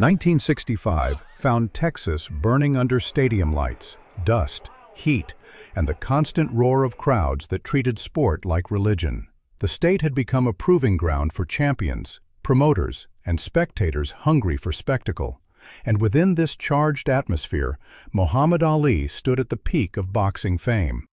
1965 found Texas burning under stadium lights, dust, heat, and the constant roar of crowds that treated sport like religion. The state had become a proving ground for champions, promoters, and spectators hungry for spectacle. And within this charged atmosphere, Muhammad Ali stood at the peak of boxing fame.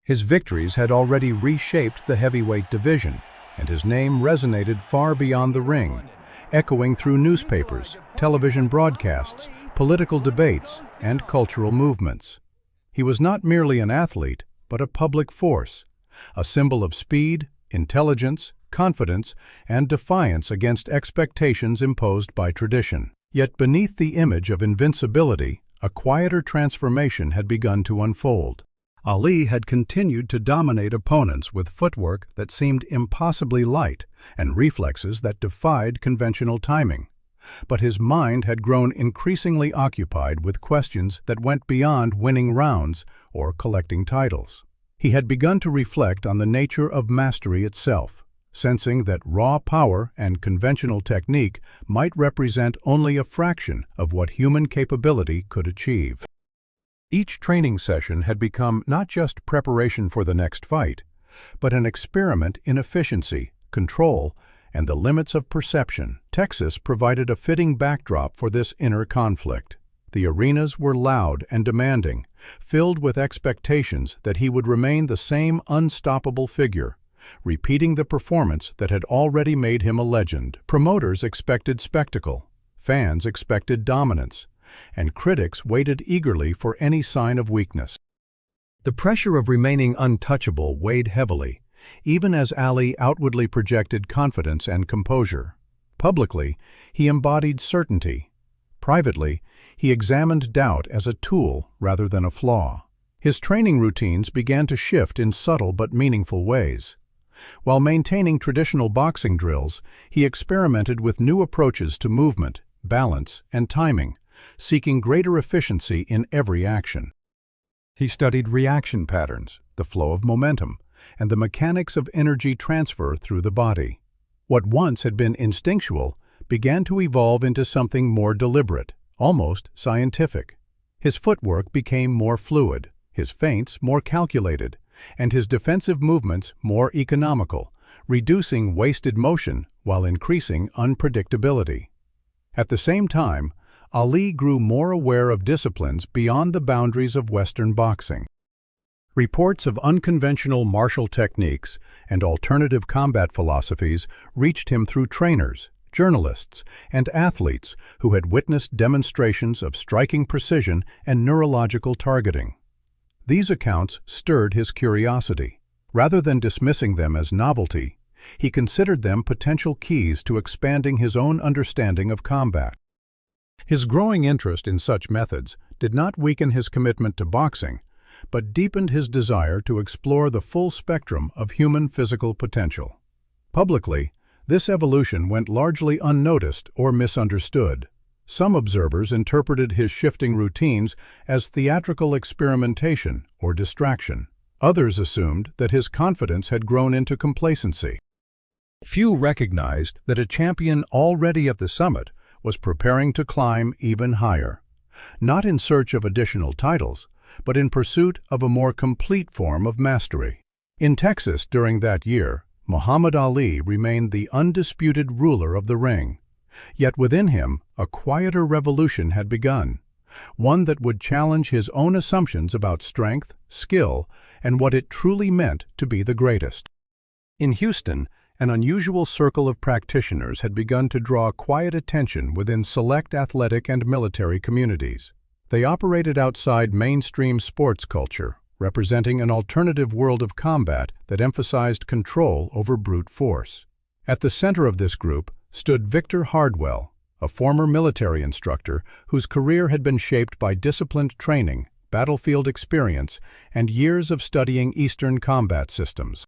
His victories had already reshaped the heavyweight division, and his name resonated far beyond the ring, echoing through newspapers, television broadcasts, political debates, and cultural movements. He was not merely an athlete, but a public force, a symbol of speed, intelligence, confidence, and defiance against expectations imposed by tradition. Yet beneath the image of invincibility, a quieter transformation had begun to unfold. Ali had continued to dominate opponents with footwork that seemed impossibly light and reflexes that defied conventional timing. But his mind had grown increasingly occupied with questions that went beyond winning rounds or collecting titles. He had begun to reflect on the nature of mastery itself, sensing that raw power and conventional technique might represent only a fraction of what human capability could achieve. Each training session had become not just preparation for the next fight, but an experiment in efficiency, control, and the limits of perception. Texas provided a fitting backdrop for this inner conflict. The arenas were loud and demanding, filled with expectations that he would remain the same unstoppable figure, repeating the performance that had already made him a legend. Promoters expected spectacle, fans expected dominance, and critics waited eagerly for any sign of weakness. The pressure of remaining untouchable weighed heavily, even as Ali outwardly projected confidence and composure. Publicly, he embodied certainty. Privately, he examined doubt as a tool rather than a flaw. His training routines began to shift in subtle but meaningful ways. While maintaining traditional boxing drills, he experimented with new approaches to movement, balance, and timing, seeking greater efficiency in every action. He studied reaction patterns, the flow of momentum, and the mechanics of energy transfer through the body. What once had been instinctual began to evolve into something more deliberate, almost scientific. His footwork became more fluid, his feints more calculated, and his defensive movements more economical, reducing wasted motion while increasing unpredictability. At the same time, Ali grew more aware of disciplines beyond the boundaries of Western boxing. Reports of unconventional martial techniques and alternative combat philosophies reached him through trainers, journalists, and athletes who had witnessed demonstrations of striking precision and neurological targeting. These accounts stirred his curiosity. Rather than dismissing them as novelty, he considered them potential keys to expanding his own understanding of combat. His growing interest in such methods did not weaken his commitment to boxing, but deepened his desire to explore the full spectrum of human physical potential. Publicly, this evolution went largely unnoticed or misunderstood. Some observers interpreted his shifting routines as theatrical experimentation or distraction. Others assumed that his confidence had grown into complacency. Few recognized that a champion already at the summit was preparing to climb even higher, not in search of additional titles, but in pursuit of a more complete form of mastery. In Texas during that year, Muhammad Ali remained the undisputed ruler of the ring. Yet within him, a quieter revolution had begun, one that would challenge his own assumptions about strength, skill, and what it truly meant to be the greatest. In Houston, an unusual circle of practitioners had begun to draw quiet attention within select athletic and military communities. They operated outside mainstream sports culture, representing an alternative world of combat that emphasized control over brute force. At the center of this group stood Victor Hardwell, a former military instructor whose career had been shaped by disciplined training, battlefield experience, and years of studying Eastern combat systems.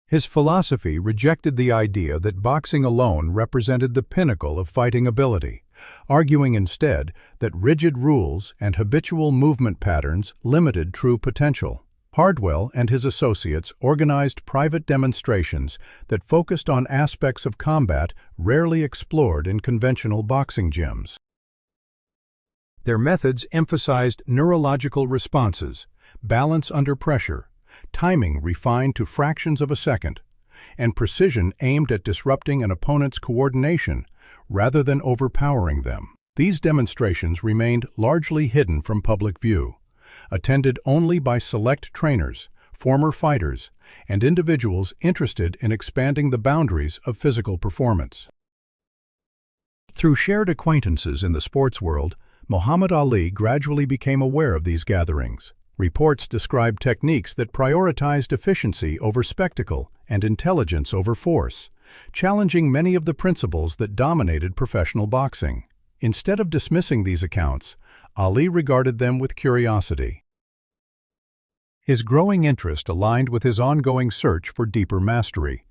His philosophy rejected the idea that boxing alone represented the pinnacle of fighting ability, arguing instead that rigid rules and habitual movement patterns limited true potential. Hardwell and his associates organized private demonstrations that focused on aspects of combat rarely explored in conventional boxing gyms. Their methods emphasized neurological responses, balance under pressure, timing refined to fractions of a second, and precision aimed at disrupting an opponent's coordination rather than overpowering them. These demonstrations remained largely hidden from public view, attended only by select trainers, former fighters, and individuals interested in expanding the boundaries of physical performance. Through shared acquaintances in the sports world, Muhammad Ali gradually became aware of these gatherings. Reports described techniques that prioritized efficiency over spectacle and intelligence over force, challenging many of the principles that dominated professional boxing. Instead of dismissing these accounts, Ali regarded them with curiosity. His growing interest aligned with his ongoing search for deeper mastery,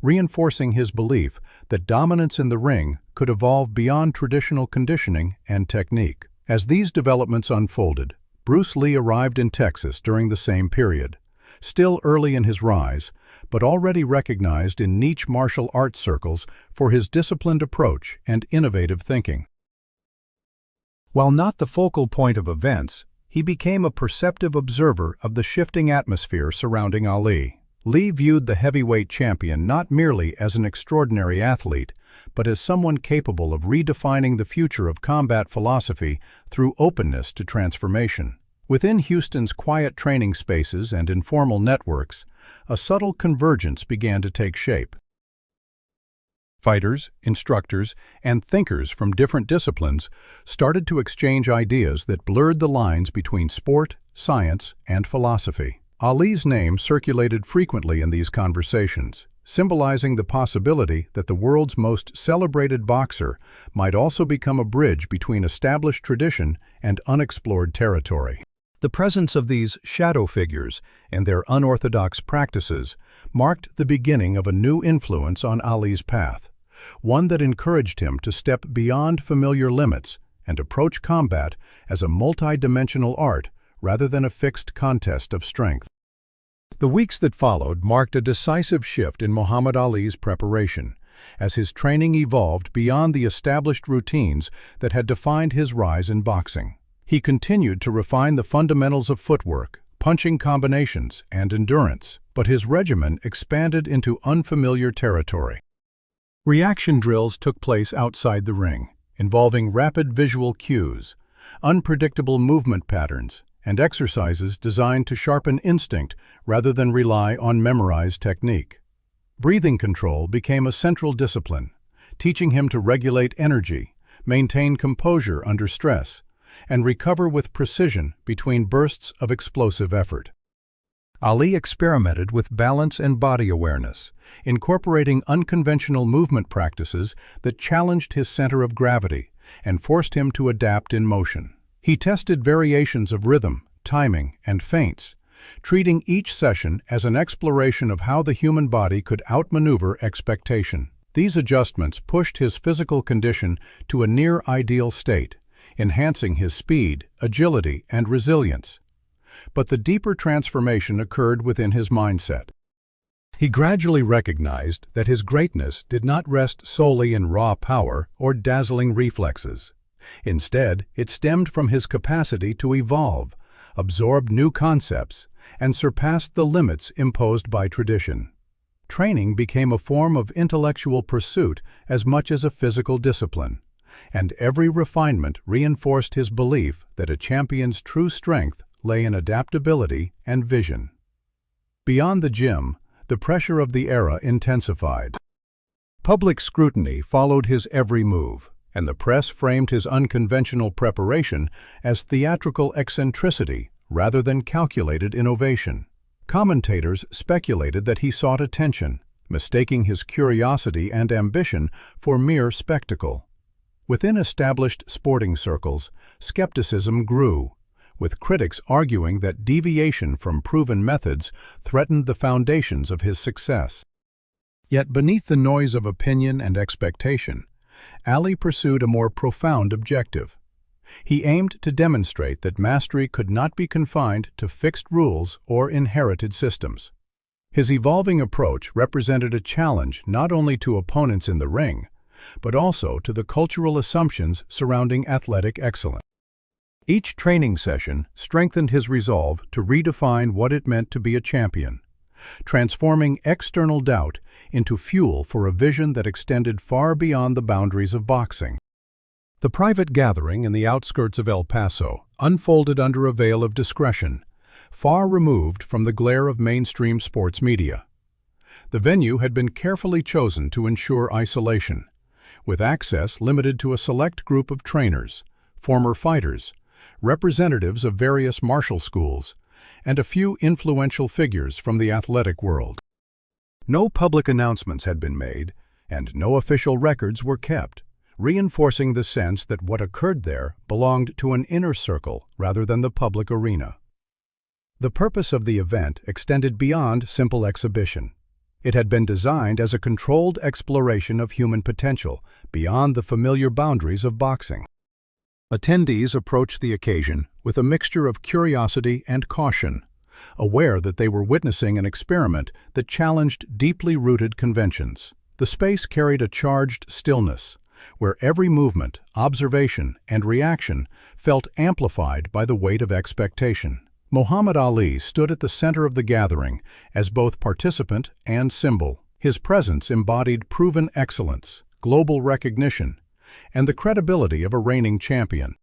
reinforcing his belief that dominance in the ring could evolve beyond traditional conditioning and technique. As these developments unfolded, Bruce Lee arrived in Texas during the same period, still early in his rise, but already recognized in niche martial arts circles for his disciplined approach and innovative thinking. While not the focal point of events, he became a perceptive observer of the shifting atmosphere surrounding Ali. Lee viewed the heavyweight champion not merely as an extraordinary athlete, but as someone capable of redefining the future of combat philosophy through openness to transformation. Within Houston's quiet training spaces and informal networks, a subtle convergence began to take shape. Fighters, instructors, and thinkers from different disciplines started to exchange ideas that blurred the lines between sport, science, and philosophy. Ali's name circulated frequently in these conversations, symbolizing the possibility that the world's most celebrated boxer might also become a bridge between established tradition and unexplored territory. The presence of these shadow figures and their unorthodox practices marked the beginning of a new influence on Ali's path, one that encouraged him to step beyond familiar limits and approach combat as a multi-dimensional art rather than a fixed contest of strength. The weeks that followed marked a decisive shift in Muhammad Ali's preparation, as his training evolved beyond the established routines that had defined his rise in boxing. He continued to refine the fundamentals of footwork, punching combinations, and endurance, but his regimen expanded into unfamiliar territory. Reaction drills took place outside the ring, involving rapid visual cues, unpredictable movement patterns, and exercises designed to sharpen instinct rather than rely on memorized technique. Breathing control became a central discipline, teaching him to regulate energy, maintain composure under stress, and recover with precision between bursts of explosive effort. Ali experimented with balance and body awareness, incorporating unconventional movement practices that challenged his center of gravity and forced him to adapt in motion. He tested variations of rhythm, timing, and feints, treating each session as an exploration of how the human body could outmaneuver expectation. These adjustments pushed his physical condition to a near-ideal state, enhancing his speed, agility, and resilience. But the deeper transformation occurred within his mindset. He gradually recognized that his greatness did not rest solely in raw power or dazzling reflexes. Instead, it stemmed from his capacity to evolve, absorb new concepts, and surpass the limits imposed by tradition. Training became a form of intellectual pursuit as much as a physical discipline, and every refinement reinforced his belief that a champion's true strength lay in adaptability and vision. Beyond the gym, the pressure of the era intensified. Public scrutiny followed his every move, and the press framed his unconventional preparation as theatrical eccentricity rather than calculated innovation. Commentators speculated that he sought attention, mistaking his curiosity and ambition for mere spectacle. Within established sporting circles, skepticism grew, with critics arguing that deviation from proven methods threatened the foundations of his success. Yet beneath the noise of opinion and expectation, Ali pursued a more profound objective. He aimed to demonstrate that mastery could not be confined to fixed rules or inherited systems. His evolving approach represented a challenge not only to opponents in the ring, but also to the cultural assumptions surrounding athletic excellence. Each training session strengthened his resolve to redefine what it meant to be a champion, transforming external doubt into fuel for a vision that extended far beyond the boundaries of boxing. The private gathering in the outskirts of El Paso unfolded under a veil of discretion, far removed from the glare of mainstream sports media. The venue had been carefully chosen to ensure isolation, with access limited to a select group of trainers, former fighters, representatives of various martial schools, and a few influential figures from the athletic world. No public announcements had been made, and no official records were kept, reinforcing the sense that what occurred there belonged to an inner circle rather than the public arena. The purpose of the event extended beyond simple exhibition. It had been designed as a controlled exploration of human potential beyond the familiar boundaries of boxing. Attendees approached the occasion with a mixture of curiosity and caution, aware that they were witnessing an experiment that challenged deeply rooted conventions. The space carried a charged stillness, where every movement, observation, and reaction felt amplified by the weight of expectation. Muhammad Ali stood at the center of the gathering as both participant and symbol. His presence embodied proven excellence, global recognition, and the credibility of a reigning champion.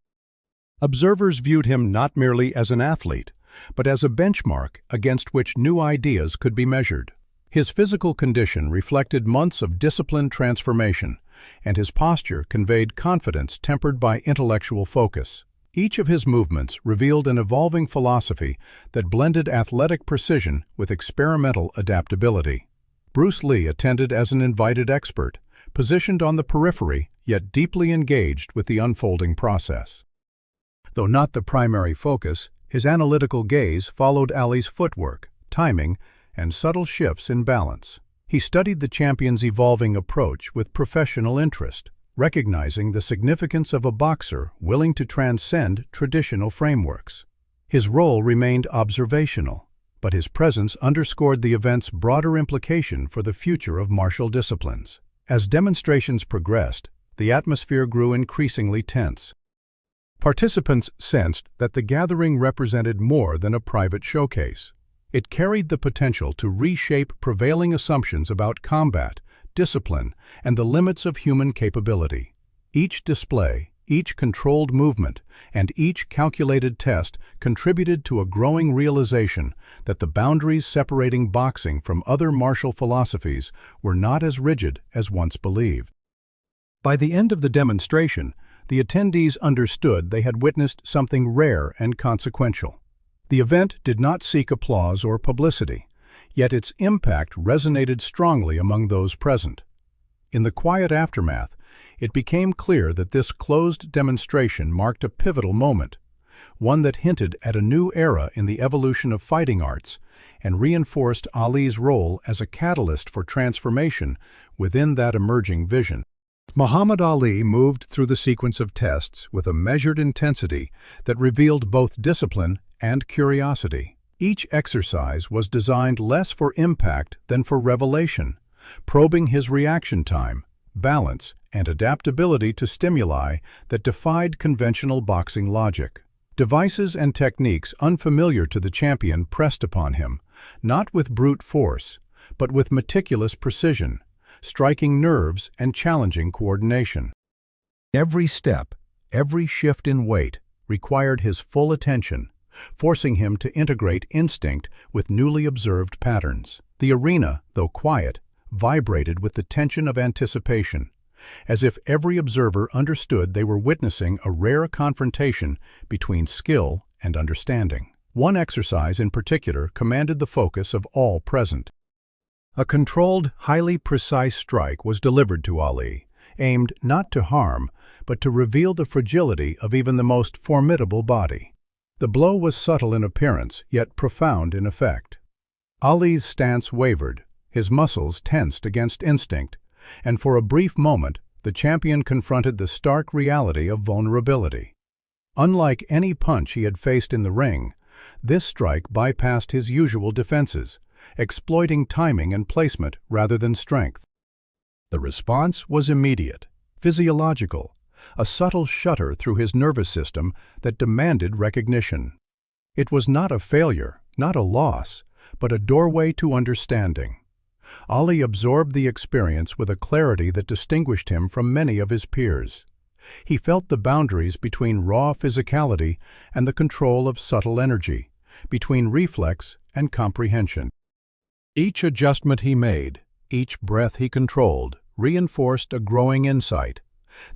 Observers viewed him not merely as an athlete, but as a benchmark against which new ideas could be measured. His physical condition reflected months of disciplined transformation, and his posture conveyed confidence tempered by intellectual focus. Each of his movements revealed an evolving philosophy that blended athletic precision with experimental adaptability. Bruce Lee attended as an invited expert, positioned on the periphery yet deeply engaged with the unfolding process. Though not the primary focus, his analytical gaze followed Ali's footwork, timing, and subtle shifts in balance. He studied the champion's evolving approach with professional interest, recognizing the significance of a boxer willing to transcend traditional frameworks. His role remained observational, but his presence underscored the event's broader implication for the future of martial disciplines. As demonstrations progressed, the atmosphere grew increasingly tense. Participants sensed that the gathering represented more than a private showcase. It carried the potential to reshape prevailing assumptions about combat, discipline, and the limits of human capability. Each display, each controlled movement, and each calculated test contributed to a growing realization that the boundaries separating boxing from other martial philosophies were not as rigid as once believed. By the end of the demonstration, the attendees understood they had witnessed something rare and consequential. The event did not seek applause or publicity, yet its impact resonated strongly among those present. In the quiet aftermath, it became clear that this closed demonstration marked a pivotal moment, one that hinted at a new era in the evolution of fighting arts and reinforced Ali's role as a catalyst for transformation within that emerging vision. Muhammad Ali moved through the sequence of tests with a measured intensity that revealed both discipline and curiosity. Each exercise was designed less for impact than for revelation, probing his reaction time, balance, and adaptability to stimuli that defied conventional boxing logic. Devices and techniques unfamiliar to the champion pressed upon him, not with brute force, but with meticulous precision, striking nerves and challenging coordination. Every step, every shift in weight, required his full attention, forcing him to integrate instinct with newly observed patterns. The arena, though quiet, vibrated with the tension of anticipation, as if every observer understood they were witnessing a rare confrontation between skill and understanding. One exercise in particular commanded the focus of all present. A controlled, highly precise strike was delivered to Ali, aimed not to harm, but to reveal the fragility of even the most formidable body. The blow was subtle in appearance, yet profound in effect. Ali's stance wavered, his muscles tensed against instinct, and for a brief moment the champion confronted the stark reality of vulnerability. Unlike any punch he had faced in the ring, this strike bypassed his usual defenses, exploiting timing and placement rather than strength. The response was immediate, physiological, a subtle shudder through his nervous system that demanded recognition. It was not a failure, not a loss, but a doorway to understanding. Ali absorbed the experience with a clarity that distinguished him from many of his peers. He felt the boundaries between raw physicality and the control of subtle energy, between reflex and comprehension. Each adjustment he made, each breath he controlled, reinforced a growing insight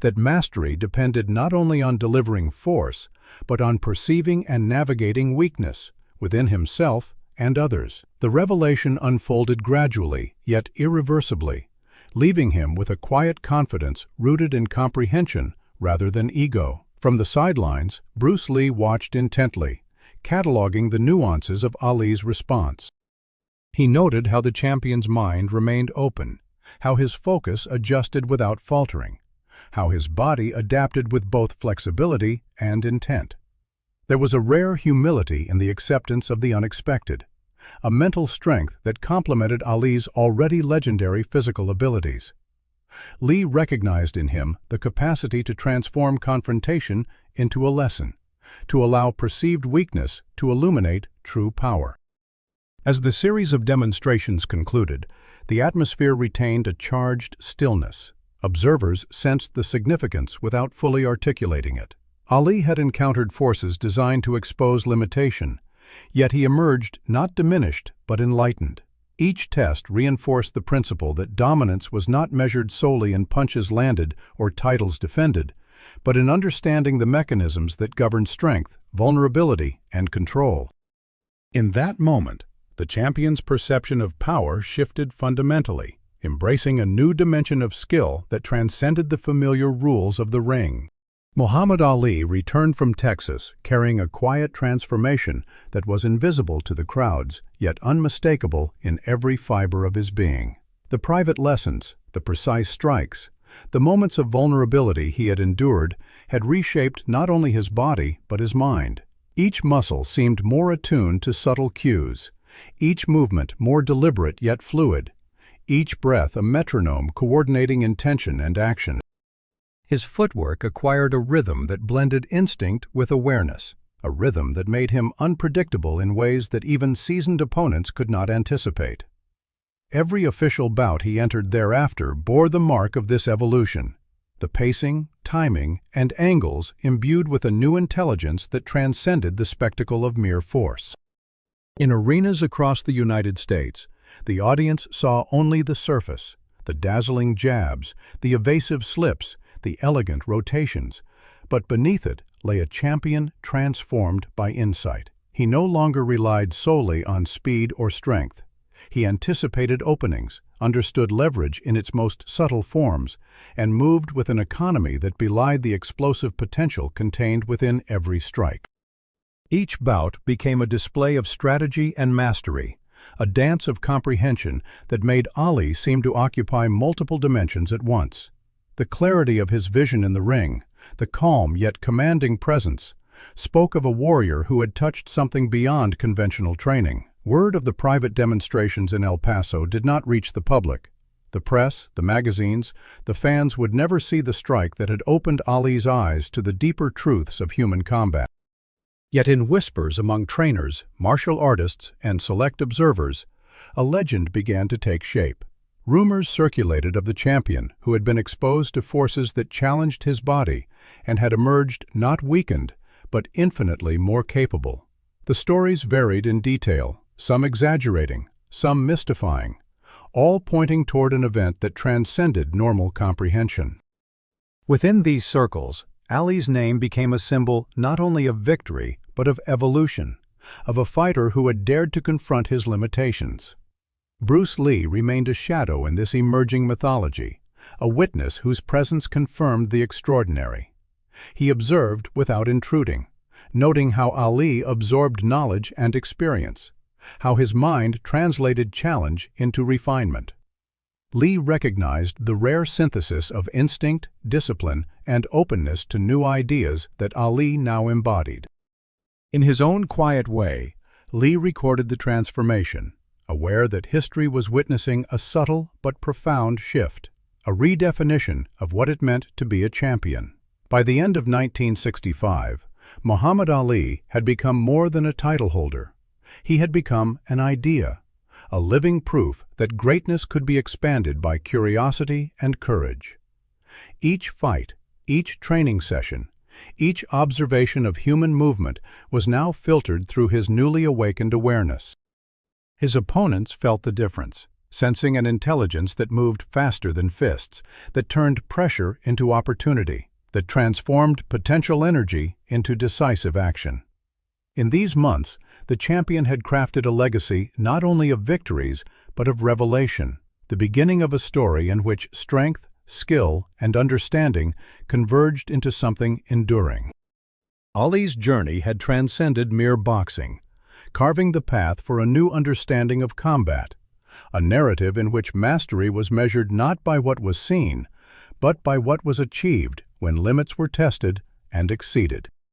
that mastery depended not only on delivering force, but on perceiving and navigating weakness within himself and others. The revelation unfolded gradually, yet irreversibly, leaving him with a quiet confidence rooted in comprehension rather than ego. From the sidelines, Bruce Lee watched intently, cataloging the nuances of Ali's response. He noted how the champion's mind remained open, how his focus adjusted without faltering, how his body adapted with both flexibility and intent. There was a rare humility in the acceptance of the unexpected, a mental strength that complemented Ali's already legendary physical abilities. Lee recognized in him the capacity to transform confrontation into a lesson, to allow perceived weakness to illuminate true power. As the series of demonstrations concluded, the atmosphere retained a charged stillness. Observers sensed the significance without fully articulating it. Ali had encountered forces designed to expose limitation, yet he emerged not diminished but enlightened. Each test reinforced the principle that dominance was not measured solely in punches landed or titles defended, but in understanding the mechanisms that govern strength, vulnerability, and control. In that moment, the champion's perception of power shifted fundamentally, embracing a new dimension of skill that transcended the familiar rules of the ring. Muhammad Ali returned from Texas carrying a quiet transformation that was invisible to the crowds, yet unmistakable in every fiber of his being. The private lessons, the precise strikes, the moments of vulnerability he had endured had reshaped not only his body but his mind. Each muscle seemed more attuned to subtle cues, each movement more deliberate yet fluid, each breath a metronome coordinating intention and action. His footwork acquired a rhythm that blended instinct with awareness, a rhythm that made him unpredictable in ways that even seasoned opponents could not anticipate. Every official bout he entered thereafter bore the mark of this evolution, the pacing, timing, and angles imbued with a new intelligence that transcended the spectacle of mere force. In arenas across the United States, the audience saw only the surface, the dazzling jabs, the evasive slips, the elegant rotations, but beneath it lay a champion transformed by insight. He no longer relied solely on speed or strength. He anticipated openings, understood leverage in its most subtle forms, and moved with an economy that belied the explosive potential contained within every strike. Each bout became a display of strategy and mastery, a dance of comprehension that made Ali seem to occupy multiple dimensions at once. The clarity of his vision in the ring, the calm yet commanding presence, spoke of a warrior who had touched something beyond conventional training. Word of the private demonstrations in El Paso did not reach the public. The press, the magazines, the fans would never see the strike that had opened Ali's eyes to the deeper truths of human combat. Yet in whispers among trainers, martial artists, and select observers, a legend began to take shape. Rumors circulated of the champion who had been exposed to forces that challenged his body and had emerged not weakened, but infinitely more capable. The stories varied in detail, some exaggerating, some mystifying, all pointing toward an event that transcended normal comprehension. Within these circles, Ali's name became a symbol not only of victory, but of evolution, of a fighter who had dared to confront his limitations. Bruce Lee remained a shadow in this emerging mythology, a witness whose presence confirmed the extraordinary. He observed without intruding, noting how Ali absorbed knowledge and experience, how his mind translated challenge into refinement. Lee recognized the rare synthesis of instinct, discipline, and openness to new ideas that Ali now embodied. In his own quiet way, Lee recorded the transformation, aware that history was witnessing a subtle but profound shift, a redefinition of what it meant to be a champion. By the end of 1965, Muhammad Ali had become more than a title holder. He had become an idea, a living proof that greatness could be expanded by curiosity and courage. Each fight, each training session, each observation of human movement was now filtered through his newly awakened awareness. His opponents felt the difference, sensing an intelligence that moved faster than fists, that turned pressure into opportunity, that transformed potential energy into decisive action. In these months, the champion had crafted a legacy not only of victories, but of revelation, the beginning of a story in which strength, skill, and understanding converged into something enduring. Ali's journey had transcended mere boxing, carving the path for a new understanding of combat, a narrative in which mastery was measured not by what was seen, but by what was achieved when limits were tested and exceeded.